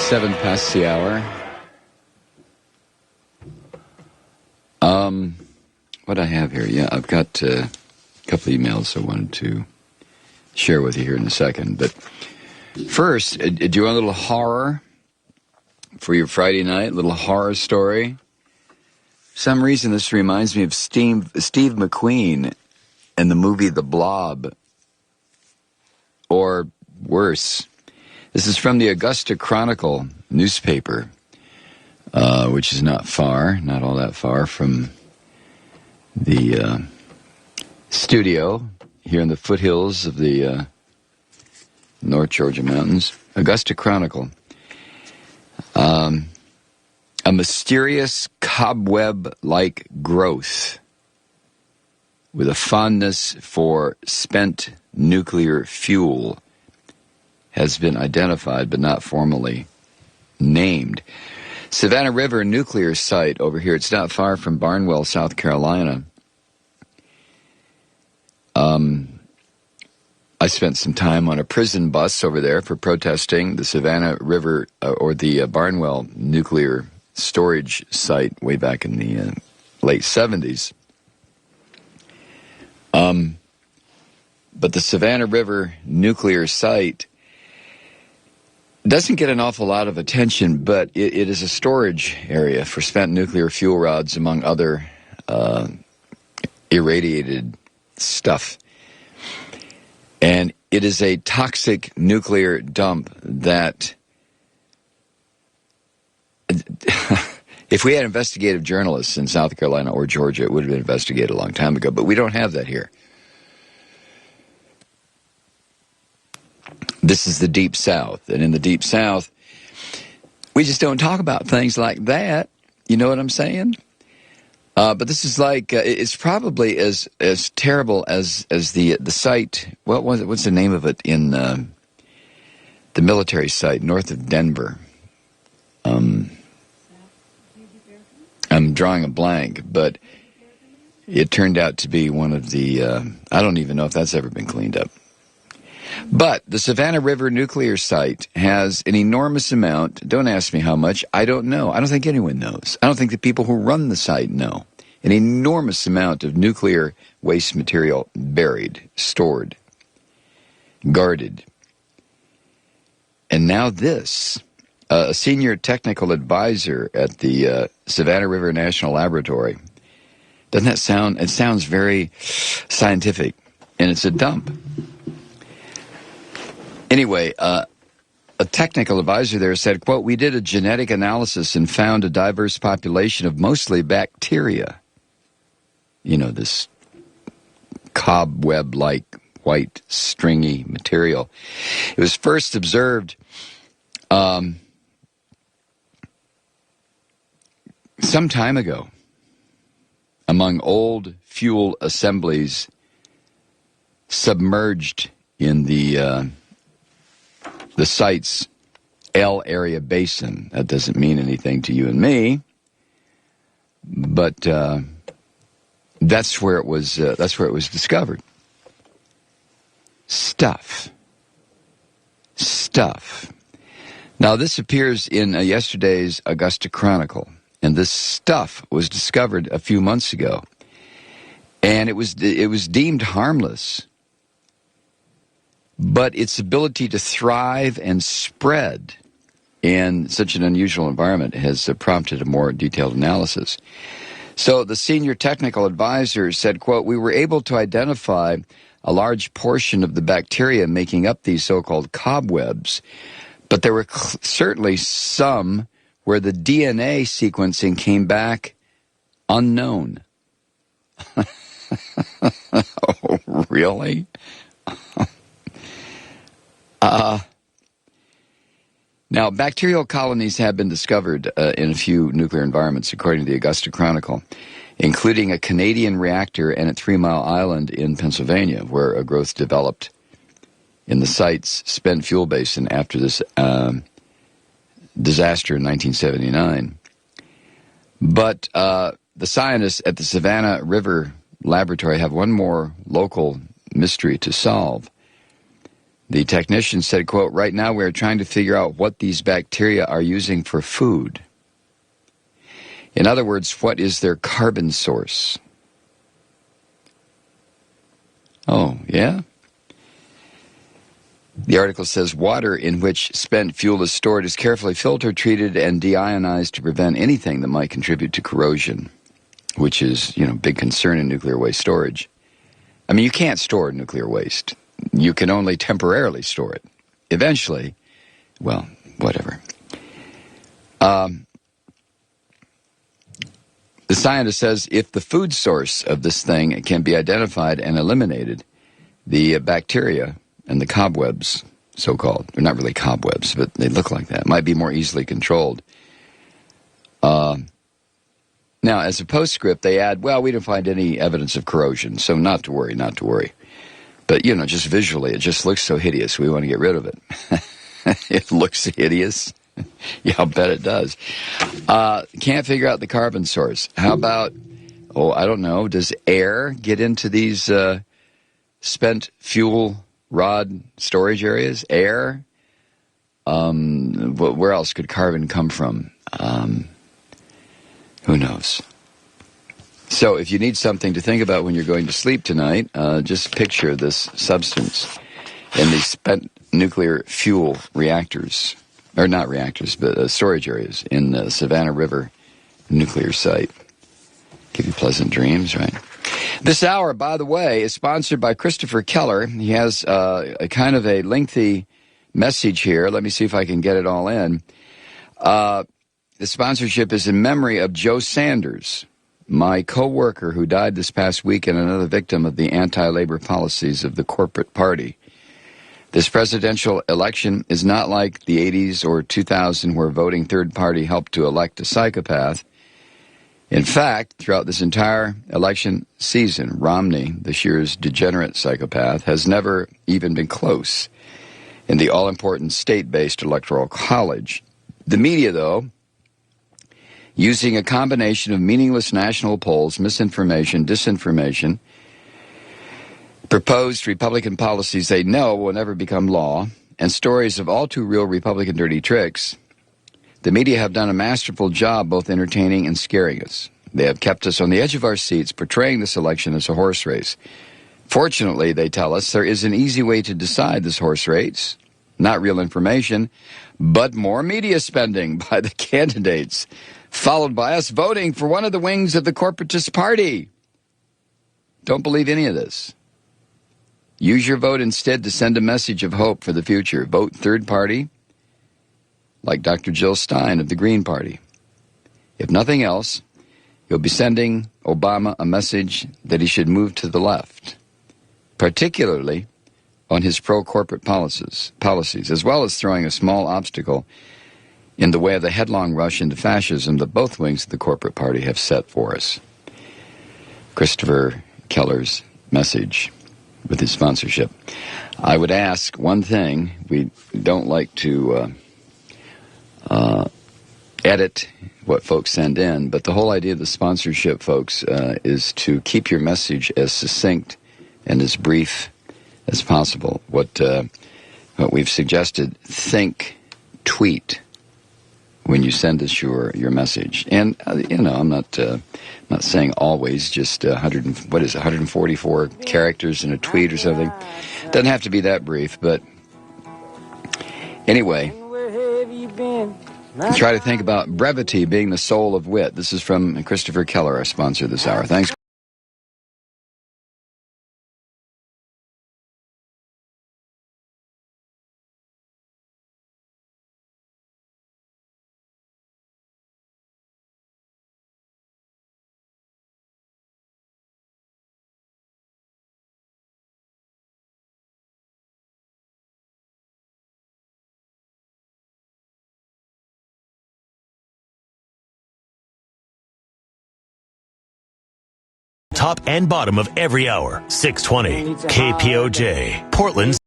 7 past the hour. What I have here, yeah, I've got a couple of emails I wanted to share with you here in a second. But first, do you want a little horror for your Friday night? A little horror story? For some reason, this reminds me of Steve McQueen and the movie The Blob. Or worse. This is from the Augusta Chronicle newspaper, which is not all that far from the studio here in the foothills of the North Georgia mountains. Augusta Chronicle. A mysterious cobweb-like growth with a fondness for spent nuclear fuel has been identified but not formally named. Savannah River nuclear site over here. It's not far from Barnwell, South Carolina. I spent some time on a prison bus over there for protesting the Savannah River or the Barnwell nuclear storage site way back in the late 70s. But the Savannah River nuclear site doesn't get an awful lot of attention, but it is a storage area for spent nuclear fuel rods, among other irradiated stuff. And it is a toxic nuclear dump that, if we had investigative journalists in South Carolina or Georgia, it would have been investigated a long time ago, but we don't have that here. This is the Deep South, and in the Deep South, we just don't talk about things like that. You know what I'm saying? But this is like, it's probably as terrible as the site, what was it, what's the name of it in the military site north of Denver? I'm drawing a blank, but it turned out to be one of the, I don't even know if that's ever been cleaned up. But the Savannah River nuclear site has an enormous amount. Don't ask me how much. I don't know. I don't think anyone knows. I don't think the people who run the site know. An enormous amount of nuclear waste material buried, stored, guarded. And now this. A senior technical advisor at the Savannah River National Laboratory. Doesn't that sound? It sounds very scientific. And it's a dump. Anyway, a technical advisor there said, quote, "We did a genetic analysis and found a diverse population of mostly bacteria." You know, this cobweb-like white stringy material. It was first observed some time ago among old fuel assemblies submerged in the site's L area basin. That doesn't mean anything to you and me, but that's where it was. That's where it was discovered. Stuff. Now this appears in yesterday's Augusta Chronicle, and this stuff was discovered a few months ago, and it was deemed harmless. But its ability to thrive and spread in such an unusual environment has prompted a more detailed analysis. So the senior technical advisor said, quote, "We were able to identify a large portion of the bacteria making up these so-called cobwebs, but there were certainly some where the DNA sequencing came back unknown." Oh, really? Now, bacterial colonies have been discovered in a few nuclear environments, according to the Augusta Chronicle, including a Canadian reactor and at 3 Mile Island in Pennsylvania, where a growth developed in the site's spent fuel basin after this disaster in 1979. But the scientists at the Savannah River Laboratory have one more local mystery to solve. The technician said, quote, "Right now we are trying to figure out what these bacteria are using for food. In other words, what is their carbon source?" Oh, yeah? The article says water in which spent fuel is stored is carefully filtered, treated, and deionized to prevent anything that might contribute to corrosion, which is, big concern in nuclear waste storage. I mean, you can't store nuclear waste. You can only temporarily store it. Eventually, well, whatever. The scientist says if the food source of this thing can be identified and eliminated, the bacteria and the cobwebs, so-called, they're not really cobwebs, but they look like that, might be more easily controlled. Now, as a postscript, they add, well, we didn't find any evidence of corrosion, so not to worry, not to worry. But, just visually, it just looks so hideous, we want to get rid of it. It looks hideous. Yeah, I'll bet it does. Can't figure out the carbon source. How about, I don't know, does air get into these spent fuel rod storage areas? Air? Where else could carbon come from? Who knows? So if you need something to think about when you're going to sleep tonight, just picture this substance in these spent nuclear fuel reactors, or not reactors, but storage areas in the Savannah River nuclear site. Give you pleasant dreams, right? This hour, by the way, is sponsored by Christopher Keller. He has a kind of a lengthy message here. Let me see if I can get it all in. The sponsorship is in memory of Joe Sanders, my co-worker who died this past week and another victim of the anti-labor policies of the corporate party. This presidential election is not like the 80s or 2000 where voting third party helped to elect a psychopath. In fact, throughout this entire election season, Romney, this year's degenerate psychopath, has never even been close in the all-important state-based electoral college. The media, though, using a combination of meaningless national polls, misinformation, disinformation, proposed Republican policies they know will never become law, and stories of all too real Republican dirty tricks, the media have done a masterful job both entertaining and scaring us. They have kept us on the edge of our seats, portraying this election as a horse race. Fortunately, they tell us, there is an easy way to decide this horse race. Not real information, but more media spending by the candidates, followed by us voting for one of the wings of the corporatist party. Don't believe any of this. Use your vote instead to send a message of hope for the future. Vote third party, like Dr. Jill Stein of the Green Party. If nothing else, you'll be sending Obama a message that he should move to the left, particularly on his pro-corporate policies, as well as throwing a small obstacle in the way of the headlong rush into fascism that both wings of the corporate party have set for us. Christopher Keller's message with his sponsorship. I would ask one thing. We don't like to edit what folks send in, but the whole idea of the sponsorship, folks, is to keep your message as succinct and as brief as possible. What we've suggested, think, tweet when you send us your message. And I'm not saying always just 144 characters in a tweet or something. Doesn't have to be that brief, but anyway, try to think about brevity being the soul of wit. This is from Christopher Keller, our sponsor this hour. Thanks. Top and bottom of every hour. 620 KPOJ, Portland's